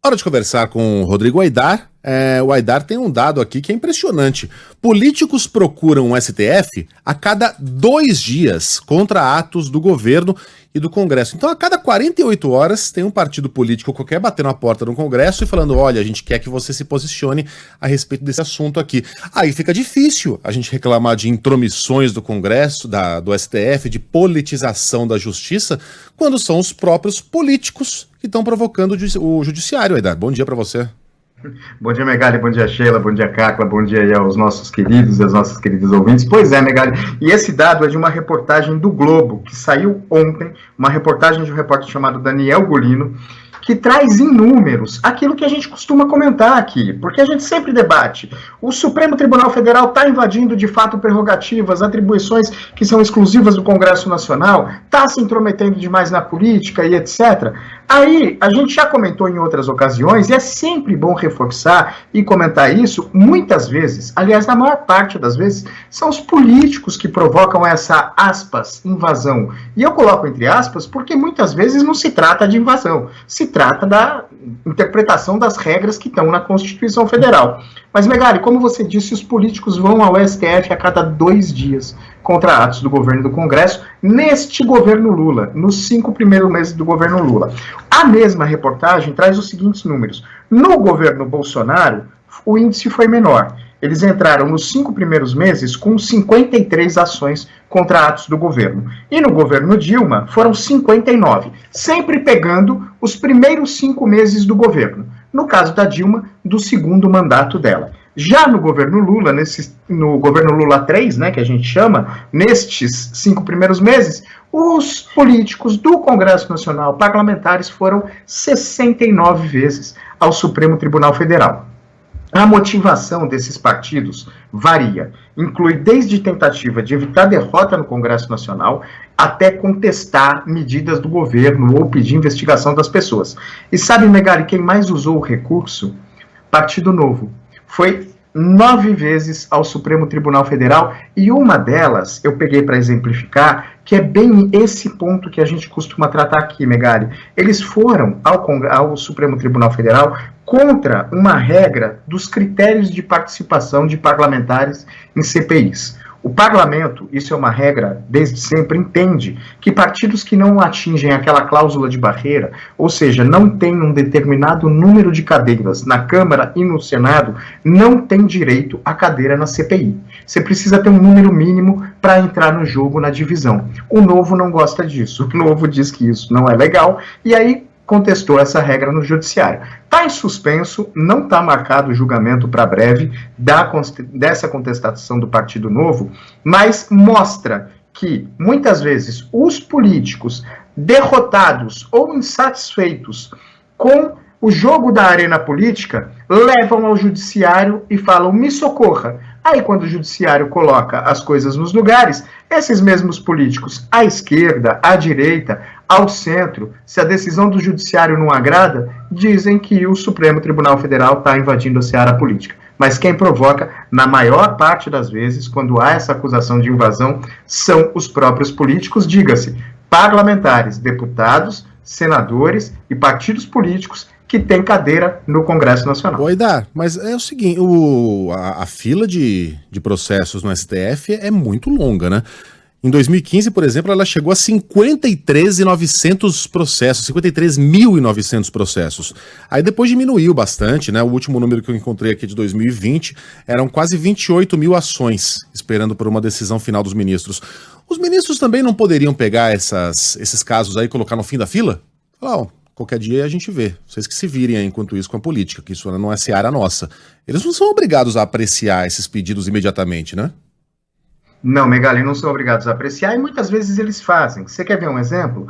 Hora de conversar com o Rodrigo Aidar. O Aidar tem um dado aqui que é impressionante. Políticos procuram o STF a cada 2 dias contra atos do governo e do Congresso. Então, a cada 48 horas, tem um partido político qualquer batendo na porta do Congresso e falando: olha, a gente quer que você se posicione a respeito desse assunto aqui. Aí fica difícil a gente reclamar de intromissões do Congresso, do STF, de politização da justiça, quando são os próprios políticos que estão provocando o judiciário. Aidar, bom dia para você. Bom dia, Megali, bom dia, Sheila, bom dia, Cacla, bom dia aí aos nossos queridos e às nossas queridas ouvintes. Pois é, Megali, e esse dado é de uma reportagem do Globo, que saiu ontem, uma reportagem de um repórter chamado Daniel Golino, que traz em números aquilo que a gente costuma comentar aqui, porque a gente sempre debate. O Supremo Tribunal Federal está invadindo, de fato, prerrogativas, atribuições que são exclusivas do Congresso Nacional, está se intrometendo demais na política e etc. Aí, a gente já comentou em outras ocasiões, e é sempre bom reforçar e comentar isso, muitas vezes, aliás, na maior parte das vezes, são os políticos que provocam essa, aspas, invasão. E eu coloco entre aspas porque muitas vezes não se trata de invasão, se trata da interpretação das regras que estão na Constituição Federal. Mas, Megali, como você disse, os políticos vão ao STF a cada 2 dias contra atos do governo e do Congresso, neste governo Lula, nos 5 primeiros meses do governo Lula. A mesma reportagem traz os seguintes números. No governo Bolsonaro, o índice foi menor. Eles entraram nos 5 primeiros meses com 53 ações contra atos do governo. E no governo Dilma foram 59, sempre pegando os primeiros 5 meses do governo. No caso da Dilma, do segundo mandato dela. Já no governo Lula, no governo Lula 3, né, que a gente chama, nestes 5 primeiros meses, os políticos do Congresso Nacional, parlamentares, foram 69 vezes ao Supremo Tribunal Federal. A motivação desses partidos varia, inclui desde tentativa de evitar derrota no Congresso Nacional até contestar medidas do governo ou pedir investigação das pessoas. E sabe, Megali, quem mais usou o recurso? Partido Novo. Foi 9 vezes ao Supremo Tribunal Federal, e uma delas eu peguei para exemplificar, que é bem esse ponto que a gente costuma tratar aqui, Megali. Eles foram ao Supremo Tribunal Federal contra uma regra dos critérios de participação de parlamentares em CPIs. O parlamento, isso é uma regra desde sempre, entende que partidos que não atingem aquela cláusula de barreira, ou seja, não têm um determinado número de cadeiras na Câmara e no Senado, não têm direito à cadeira na CPI. Você precisa ter um número mínimo para entrar no jogo, na divisão. O Novo não gosta disso, o Novo diz que isso não é legal, e aí contestou essa regra no judiciário. Está em suspenso, não está marcado o julgamento para breve dessa contestação do Partido Novo, mas mostra que, muitas vezes, os políticos derrotados ou insatisfeitos com o jogo da arena política levam ao judiciário e falam: me socorra. Aí, quando o judiciário coloca as coisas nos lugares, esses mesmos políticos, à esquerda, à direita, ao centro, se a decisão do judiciário não agrada, dizem que o Supremo Tribunal Federal está invadindo a seara política. Mas quem provoca, na maior parte das vezes, quando há essa acusação de invasão, são os próprios políticos, diga-se, parlamentares, deputados, senadores e partidos políticos que tem cadeira no Congresso Nacional. Aidar, mas é o seguinte, a fila de processos no STF é muito longa, né? Em 2015, por exemplo, ela chegou a 53.900 processos, 53.900 processos. Aí depois diminuiu bastante, né? O último número que eu encontrei aqui de 2020 eram quase 28 mil ações, esperando por uma decisão final dos ministros. Os ministros também não poderiam pegar esses casos aí e colocar no fim da fila? Falar, qualquer dia a gente vê. Vocês que se virem aí, enquanto isso, com a política, que isso não é seara nossa. Eles não são obrigados a apreciar esses pedidos imediatamente, né? Não, Megali, não são obrigados a apreciar, e muitas vezes eles fazem. Você quer ver um exemplo?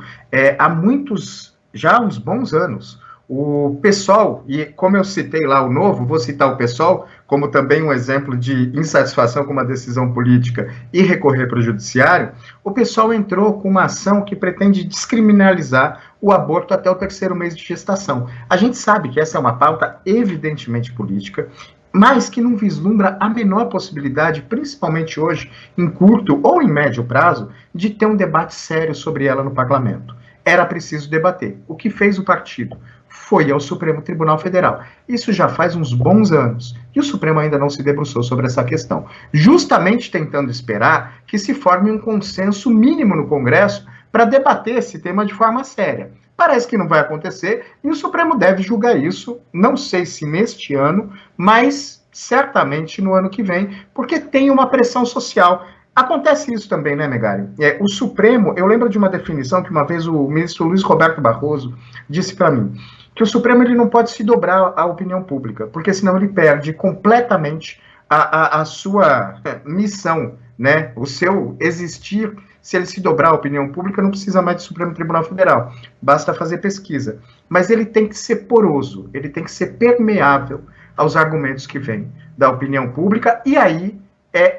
Já há uns bons anos, o PSOL, e como eu citei lá o Novo, vou citar o PSOL como também um exemplo de insatisfação com uma decisão política e recorrer para o judiciário. O PSOL entrou com uma ação que pretende descriminalizar o aborto até o 3º mês de gestação. A gente sabe que essa é uma pauta evidentemente política, mas que não vislumbra a menor possibilidade, principalmente hoje, em curto ou em médio prazo, de ter um debate sério sobre ela no parlamento. Era preciso debater. O que fez o partido foi ao Supremo Tribunal Federal. Isso já faz uns bons anos. E o Supremo ainda não se debruçou sobre essa questão. Justamente tentando esperar que se forme um consenso mínimo no Congresso para debater esse tema de forma séria. Parece que não vai acontecer e o Supremo deve julgar isso, não sei se neste ano, mas certamente no ano que vem, porque tem uma pressão social. Acontece isso também, né, Megali? O Supremo, eu lembro de uma definição que uma vez o ministro Luiz Roberto Barroso disse para mim, que o Supremo ele não pode se dobrar à opinião pública, porque senão ele perde completamente a sua missão, né? O seu existir. Se ele se dobrar à opinião pública, não precisa mais do Supremo Tribunal Federal, basta fazer pesquisa. Mas ele tem que ser poroso, ele tem que ser permeável aos argumentos que vêm da opinião pública, e aí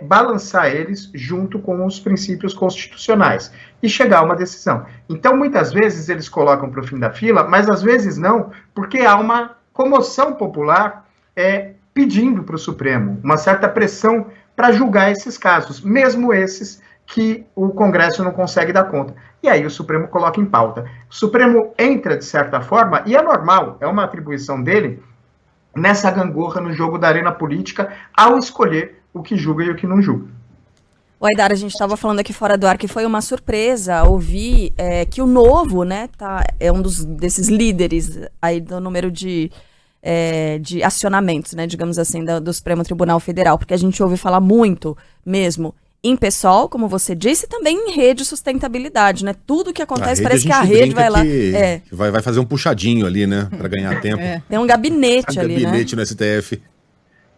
balançar eles junto com os princípios constitucionais e chegar a uma decisão. Então, muitas vezes eles colocam para o fim da fila, mas às vezes não, porque há uma comoção popular pedindo para o Supremo uma certa pressão para julgar esses casos, mesmo esses que o Congresso não consegue dar conta. E aí o Supremo coloca em pauta. O Supremo entra, de certa forma, e é normal, é uma atribuição dele, nessa gangorra no jogo da arena política, ao escolher o que julga e o que não julga. O Aidar, a gente estava falando aqui fora do ar que foi uma surpresa ouvir que o Novo, né, é um desses líderes aí do número de acionamentos, né, digamos assim, do Supremo Tribunal Federal, porque a gente ouve falar muito mesmo em PSOL, como você disse, e também em rede sustentabilidade, né? Tudo que acontece parece que a rede vai lá. Vai fazer um puxadinho ali, né? Para ganhar tempo. Tem um gabinete ali, gabinete, né? No STF.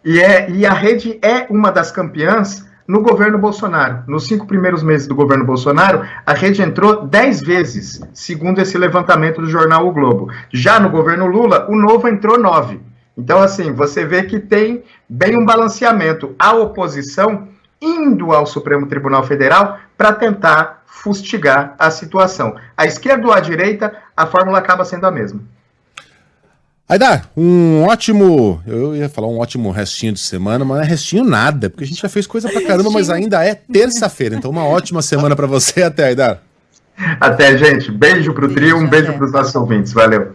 E a rede é uma das campeãs no governo Bolsonaro. Nos 5 primeiros meses do governo Bolsonaro, a rede entrou 10 vezes, segundo esse levantamento do jornal O Globo. Já no governo Lula, o Novo entrou 9. Então, assim, você vê que tem bem um balanceamento. A oposição indo ao Supremo Tribunal Federal para tentar fustigar a situação. À esquerda ou à direita, a fórmula acaba sendo a mesma. Aidar, eu ia falar um ótimo restinho de semana, mas não é restinho nada, porque a gente já fez coisa pra caramba, mas ainda é terça-feira, então uma ótima semana pra você. Até, Aidar. Até, gente. Beijo pro trio, um beijo pros nossos ouvintes. Valeu.